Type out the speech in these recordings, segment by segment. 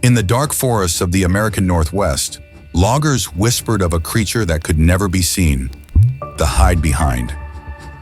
In the dark forests of the American Northwest, loggers whispered of a creature that could never be seen, the Hidebehind.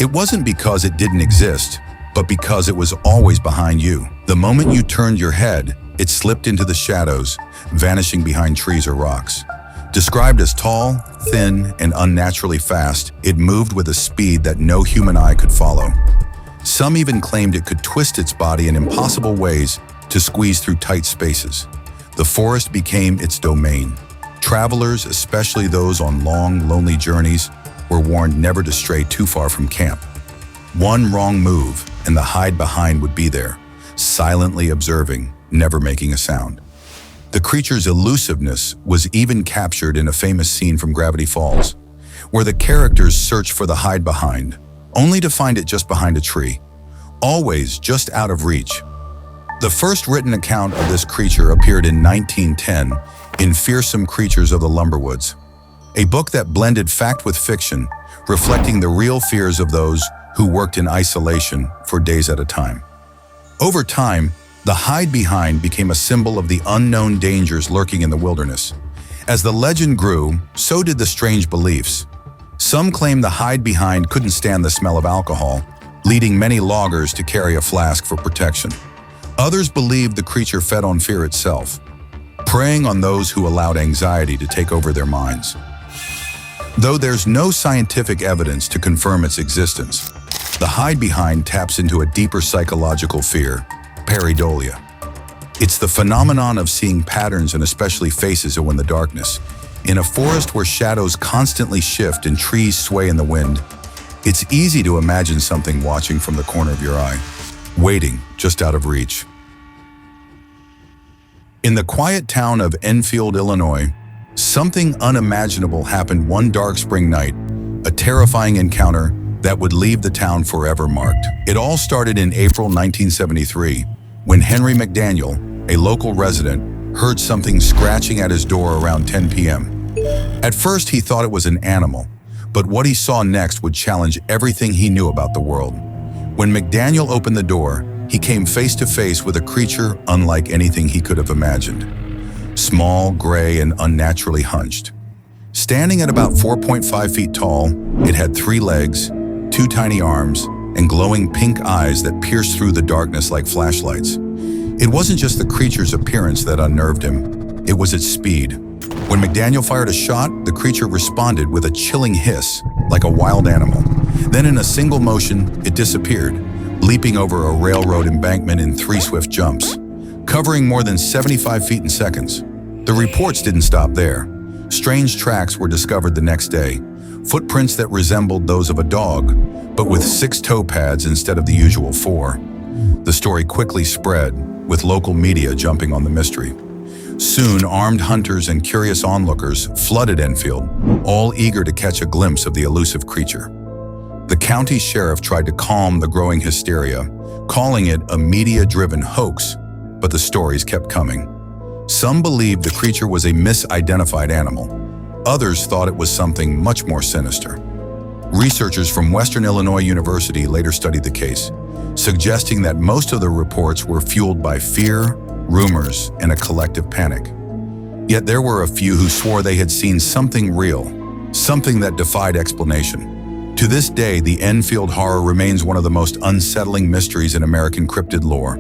It wasn't because it didn't exist, but because it was always behind you. The moment you turned your head, it slipped into the shadows, vanishing behind trees or rocks. Described as tall, thin, and unnaturally fast, it moved with a speed that no human eye could follow. Some even claimed it could twist its body in impossible ways to squeeze through tight spaces. The forest became its domain. Travelers, especially those on long, lonely journeys, were warned never to stray too far from camp. One wrong move, and the Hidebehind would be there, silently observing, never making a sound. The creature's elusiveness was even captured in a famous scene from Gravity Falls, where the characters search for the Hidebehind, only to find it just behind a tree, always just out of reach. The first written account of this creature appeared in 1910 in Fearsome Creatures of the Lumberwoods, a book that blended fact with fiction, reflecting the real fears of those who worked in isolation for days at a time. Over time, the Hidebehind became a symbol of the unknown dangers lurking in the wilderness. As the legend grew, so did the strange beliefs. Some claim the Hidebehind couldn't stand the smell of alcohol, leading many loggers to carry a flask for protection. Others believed the creature fed on fear itself, preying on those who allowed anxiety to take over their minds. Though there's no scientific evidence to confirm its existence, the Hidebehind taps into a deeper psychological fear, pareidolia. It's the phenomenon of seeing patterns and especially faces in the darkness. In a forest where shadows constantly shift and trees sway in the wind, it's easy to imagine something watching from the corner of your eye, waiting just out of reach. In the quiet town of Enfield, Illinois, something unimaginable happened one dark spring night, a terrifying encounter that would leave the town forever marked. It all started in April 1973, when Henry McDaniel, a local resident, heard something scratching at his door around 10 p.m. At first, he thought it was an animal, but what he saw next would challenge everything he knew about the world. When McDaniel opened the door, he came face to face with a creature unlike anything he could have imagined. Small, gray, and unnaturally hunched. Standing at about 4.5 feet tall, it had 3 legs, 2 tiny arms, and glowing pink eyes that pierced through the darkness like flashlights. It wasn't just the creature's appearance that unnerved him, it was its speed. When McDaniel fired a shot, the creature responded with a chilling hiss, like a wild animal. Then in a single motion, it disappeared, leaping over a railroad embankment in 3 swift jumps, covering more than 75 feet in seconds. The reports didn't stop there. Strange tracks were discovered the next day, footprints that resembled those of a dog, but with 6 toe pads instead of the usual 4. The story quickly spread, with local media jumping on the mystery. Soon, armed hunters and curious onlookers flooded Enfield, all eager to catch a glimpse of the elusive creature. The county sheriff tried to calm the growing hysteria, calling it a media-driven hoax, but the stories kept coming. Some believed the creature was a misidentified animal. Others thought it was something much more sinister. Researchers from Western Illinois University later studied the case, suggesting that most of the reports were fueled by fear, rumors, and a collective panic. Yet there were a few who swore they had seen something real, something that defied explanation. To this day, the Enfield Horror remains one of the most unsettling mysteries in American cryptid lore.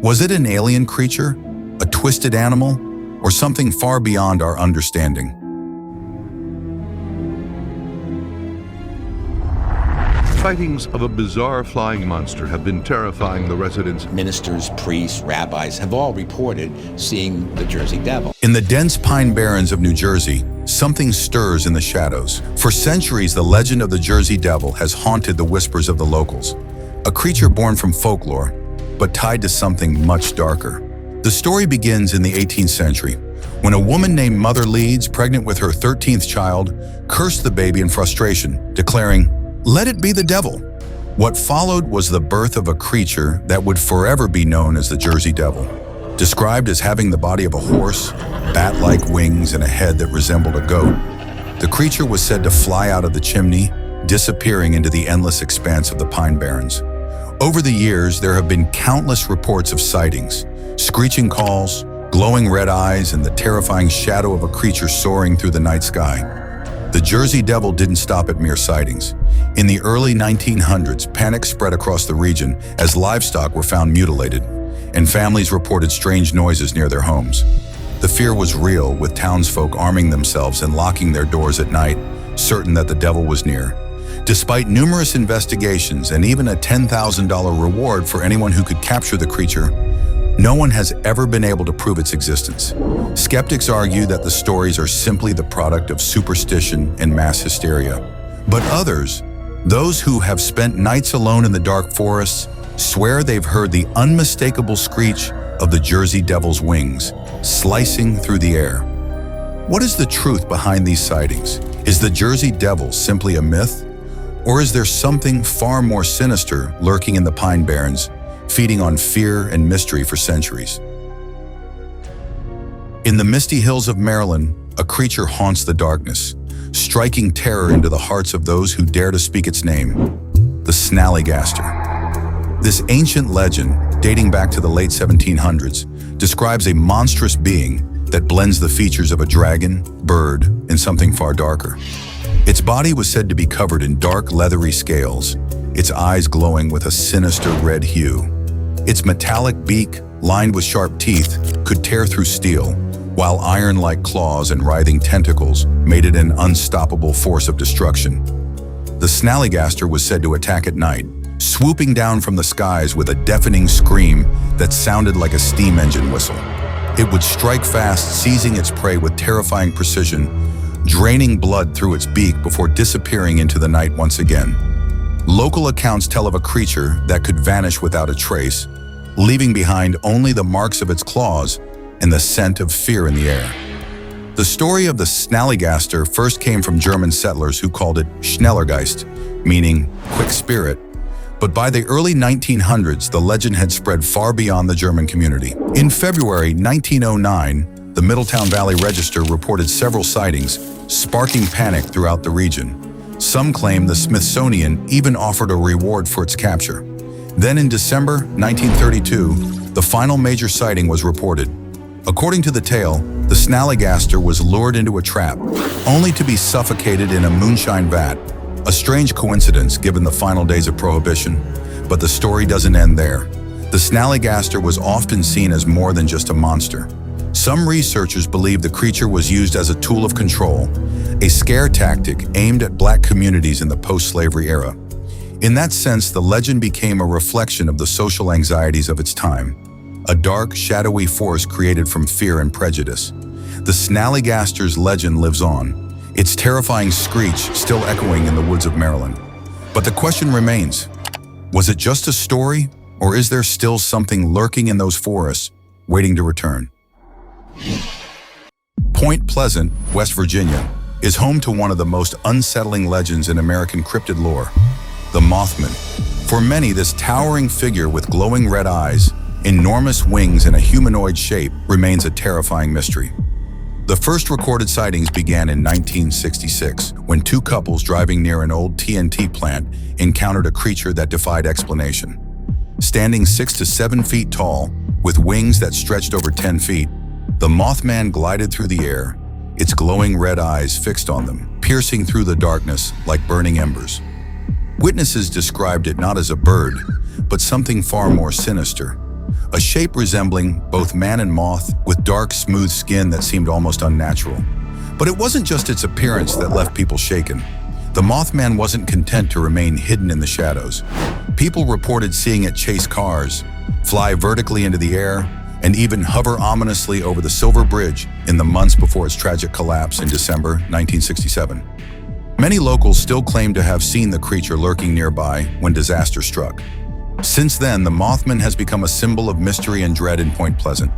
Was it an alien creature, a twisted animal, or something far beyond our understanding? Sightings of a bizarre flying monster have been terrifying the residents. Ministers, priests, rabbis have all reported seeing the Jersey Devil. In the dense pine barrens of New Jersey, something stirs in the shadows. For centuries, the legend of the Jersey Devil has haunted the whispers of the locals. A creature born from folklore, but tied to something much darker. The story begins in the 18th century, when a woman named Mother Leeds, pregnant with her 13th child, cursed the baby in frustration, declaring, "Let it be the devil." What followed was the birth of a creature that would forever be known as the Jersey Devil. Described as having the body of a horse, bat-like wings, and a head that resembled a goat, the creature was said to fly out of the chimney, disappearing into the endless expanse of the pine barrens. Over the years, there have been countless reports of sightings, screeching calls, glowing red eyes and the terrifying shadow of a creature soaring through the night sky. The Jersey Devil didn't stop at mere sightings. In the early 1900s, panic spread across the region as livestock were found mutilated, and families reported strange noises near their homes. The fear was real, with townsfolk arming themselves and locking their doors at night, certain that the devil was near. Despite numerous investigations and even a $10,000 reward for anyone who could capture the creature, no one has ever been able to prove its existence. Skeptics argue that the stories are simply the product of superstition and mass hysteria. But others, those who have spent nights alone in the dark forests, swear they've heard the unmistakable screech of the Jersey Devil's wings, slicing through the air. What is the truth behind these sightings? Is the Jersey Devil simply a myth? Or is there something far more sinister lurking in the Pine Barrens, feeding on fear and mystery for centuries? In the misty hills of Maryland, a creature haunts the darkness, striking terror into the hearts of those who dare to speak its name: the Snallygaster. This ancient legend, dating back to the late 1700s, describes a monstrous being that blends the features of a dragon, bird, and something far darker. Its body was said to be covered in dark, leathery scales, its eyes glowing with a sinister red hue. Its metallic beak, lined with sharp teeth, could tear through steel, while iron-like claws and writhing tentacles made it an unstoppable force of destruction. The Snallygaster was said to attack at night, swooping down from the skies with a deafening scream that sounded like a steam engine whistle. It would strike fast, seizing its prey with terrifying precision, draining blood through its beak before disappearing into the night once again. Local accounts tell of a creature that could vanish without a trace, leaving behind only the marks of its claws and the scent of fear in the air. The story of the Snallygaster first came from German settlers who called it Schnellergeist, meaning quick spirit, but by the early 1900s, the legend had spread far beyond the German community. In February 1909, the Middletown Valley Register reported several sightings, sparking panic throughout the region. Some claim the Smithsonian even offered a reward for its capture. Then in December 1932, the final major sighting was reported. According to the tale, the Snallygaster was lured into a trap, only to be suffocated in a moonshine vat. A strange coincidence given the final days of Prohibition, but the story doesn't end there. The Snallygaster was often seen as more than just a monster. Some researchers believe the creature was used as a tool of control, a scare tactic aimed at Black communities in the post-slavery era. In that sense, the legend became a reflection of the social anxieties of its time, a dark, shadowy force created from fear and prejudice. The Snallygaster's legend lives on, its terrifying screech still echoing in the woods of Maryland. But the question remains, was it just a story, or is there still something lurking in those forests, waiting to return? Point Pleasant, West Virginia, is home to one of the most unsettling legends in American cryptid lore, the Mothman. For many, this towering figure with glowing red eyes, enormous wings, and a humanoid shape remains a terrifying mystery. The first recorded sightings began in 1966, when two couples driving near an old TNT plant encountered a creature that defied explanation. Standing 6 to 7 feet tall, with wings that stretched over 10 feet, the Mothman glided through the air, its glowing red eyes fixed on them, piercing through the darkness like burning embers. Witnesses described it not as a bird, but something far more sinister, a shape resembling both man and moth, with dark, smooth skin that seemed almost unnatural. But it wasn't just its appearance that left people shaken. The Mothman wasn't content to remain hidden in the shadows. People reported seeing it chase cars, fly vertically into the air, and even hover ominously over the Silver Bridge in the months before its tragic collapse in December 1967. Many locals still claim to have seen the creature lurking nearby when disaster struck. Since then, the Mothman has become a symbol of mystery and dread in Point Pleasant.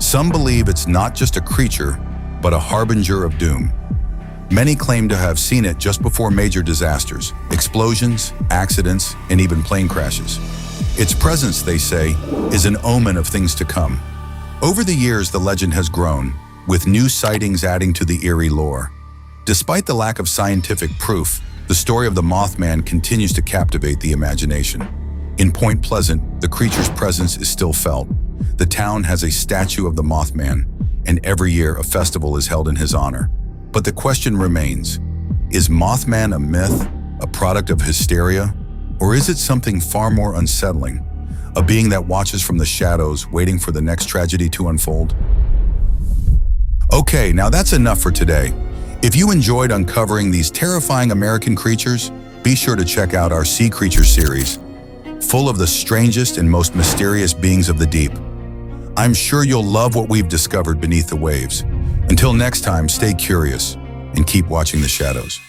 Some believe it's not just a creature, but a harbinger of doom. Many claim to have seen it just before major disasters, explosions, accidents, and even plane crashes. Its presence, they say, is an omen of things to come. Over the years, the legend has grown, with new sightings adding to the eerie lore. Despite the lack of scientific proof, the story of the Mothman continues to captivate the imagination. In Point Pleasant, the creature's presence is still felt, The town has a statue of the Mothman, and every year a festival is held in his honor. But the question remains, is Mothman a myth, a product of hysteria, or is it something far more unsettling, a being that watches from the shadows, waiting for the next tragedy to unfold? Okay, now that's enough for today. If you enjoyed uncovering these terrifying American creatures, be sure to check out our Sea Creatures series, full of the strangest and most mysterious beings of the deep. I'm sure you'll love what we've discovered beneath the waves. Until next time, stay curious and keep watching the shadows.